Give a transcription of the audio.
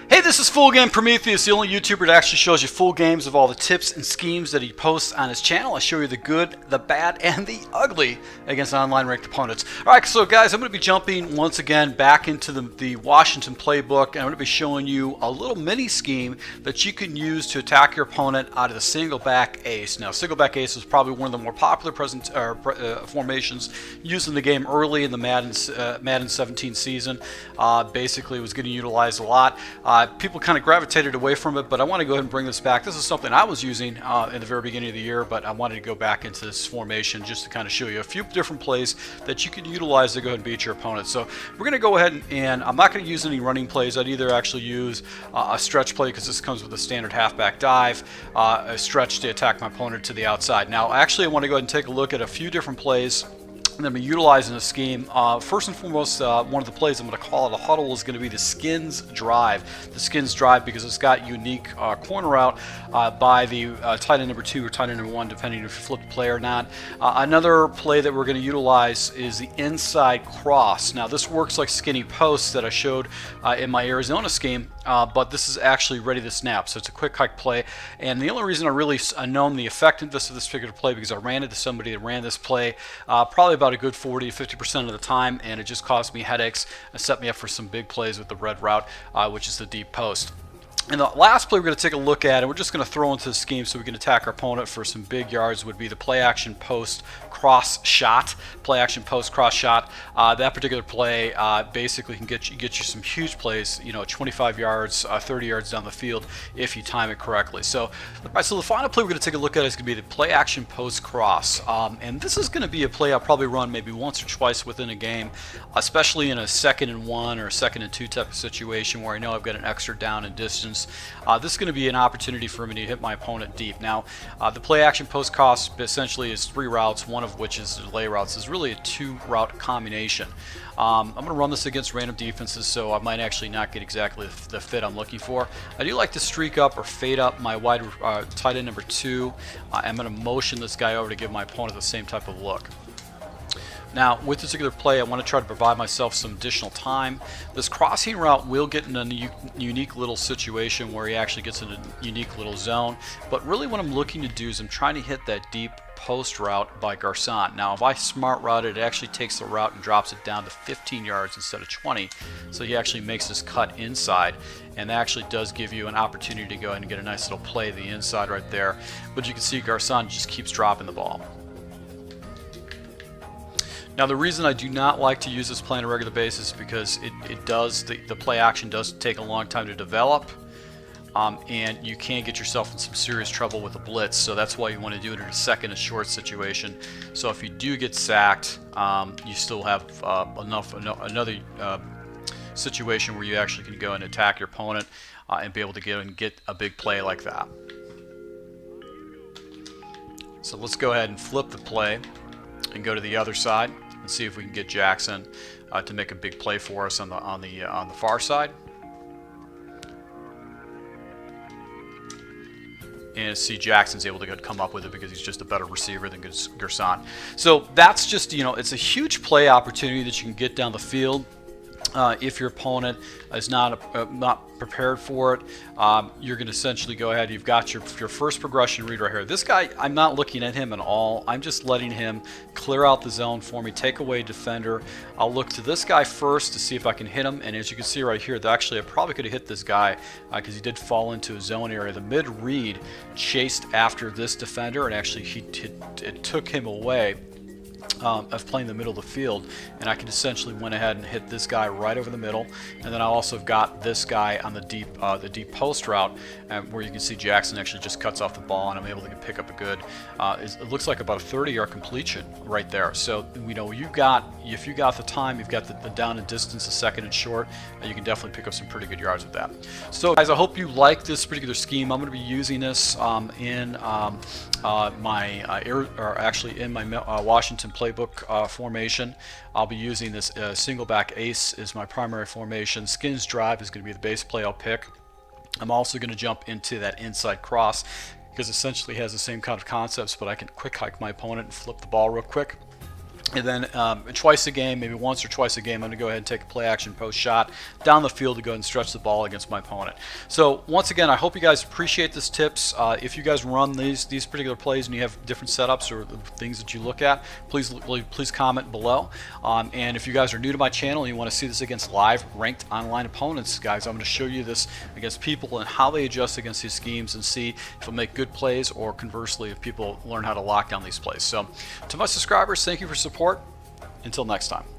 Hey, this is Full Game Prometheus, the only YouTuber that actually shows you full games of all the tips and schemes that he posts on his channel. I show you the good, the bad, and the ugly against online ranked opponents. Alright, so guys, I'm going to be jumping once again back into the Washington playbook, and I'm going to be showing you a little mini scheme that you can use to attack your opponent out of the Singleback Ace. Now, Singleback Ace is probably one of the more popular formations used in the game early in the Madden 17 season. Basically, it was getting utilized a lot. People kind of gravitated away from it, but I want to go ahead and bring this back. This is something I was using in the very beginning of the year, but I wanted to go back into this formation just to kind of show you a few different plays that you can utilize to go ahead and beat your opponent. So we're going to go ahead and I'm not going to use any running plays. I'd either actually use a stretch play, because this comes with a standard halfback dive, a stretch to attack my opponent to the outside. Now, actually, I want to go ahead and take a look at a few different plays and then be utilizing the scheme. First and foremost, one of the plays I'm going to call it a huddle is going to be the skins drive. The skins drive because it's got unique corner route by the tight end number 2 or tight end number 1, depending if you flip the play or not. Another play that we're going to utilize is the inside cross. Now, this works like skinny posts that I showed in my Arizona scheme, but this is actually ready to snap. So it's a quick hike play, and the only reason I really known the effectiveness of this particular play because I ran into somebody that ran this play probably about a good 40-50% of the time, and it just caused me headaches and set me up for some big plays with the red route, which is the deep post. And the last play we're going to take a look at, and we're just going to throw into the scheme so we can attack our opponent for some big yards, would be the play action post cross shot. Play action post cross shot. That particular play basically can get you some huge plays, 25 yards, 30 yards down the field if you time it correctly. So, all right, so the final play we're going to take a look at is going to be the play action post cross. And this is going to be a play I'll probably run maybe once or twice within a game, especially in a 2nd and 1 or a 2nd and 2 type of situation where I know I've got an extra down and distance. This is going to be an opportunity for me to hit my opponent deep. Now, the play action post cross essentially is 3 routes, one of which is delay routes. It's really a 2-route combination. I'm going to run this against random defenses, so I might actually not get exactly the fit I'm looking for. I do like to streak up or fade up my wide tight end number 2. I'm going to motion this guy over to give my opponent the same type of look. Now, with this particular play, I want to try to provide myself some additional time. This crossing route will get in a unique little situation where he actually gets in a unique little zone. But really what I'm looking to do is I'm trying to hit that deep post route by Garcon. Now, if I smart route it, it actually takes the route and drops it down to 15 yards instead of 20. So he actually makes this cut inside, and that actually does give you an opportunity to go ahead and get a nice little play to the inside right there. But you can see Garcon just keeps dropping the ball. Now, the reason I do not like to use this play on a regular basis is because the play action does take a long time to develop, and you can get yourself in some serious trouble with a blitz. So that's why you want to do it in a 2nd and short situation. So if you do get sacked, you still have another situation where you actually can go and attack your opponent and be able to get a big play like that. So let's go ahead and flip the play and go to the other side and see if we can get Jackson to make a big play for us on the far side. And see Jackson's able to come up with it because he's just a better receiver than Garcon. So that's just, it's a huge play opportunity that you can get down the field. If your opponent is not prepared for it, you're going to essentially go ahead. You've got your first progression read right here. This guy, I'm not looking at him at all. I'm just letting him clear out the zone for me, take away defender. I'll look to this guy first to see if I can hit him. And as you can see right here, actually I probably could have hit this guy because he did fall into a zone area. The mid read chased after this defender, and actually it took him away of playing the middle of the field, and I can essentially went ahead and hit this guy right over the middle. And then I also got this guy on the deep post route, where you can see Jackson actually just cuts off the ball, and I'm able to pick up a good it looks like about a 30-yard completion right there. So if you got the time, you've got the down and distance, the 2nd and short, you can definitely pick up some pretty good yards with that. So guys, I hope you like this particular scheme. I'm going to be using this in my Washington playbook formation. I'll be using this Singleback Ace is my primary formation. Skins drive is going to be the base play I'll pick. I'm also going to jump into that inside cross because essentially it has the same kind of concepts, but I can quick hike my opponent and flip the ball real quick. And then twice a game, maybe once or twice a game, I'm going to go ahead and take a play action post shot down the field to go ahead and stretch the ball against my opponent. So once again, I hope you guys appreciate these tips. If you guys run these particular plays and you have different setups or things that you look at, please comment below. And if you guys are new to my channel and you want to see this against live ranked online opponents, guys, I'm going to show you this against people and how they adjust against these schemes and see if they'll make good plays, or conversely, if people learn how to lock down these plays. So to my subscribers, thank you for support. Until next time.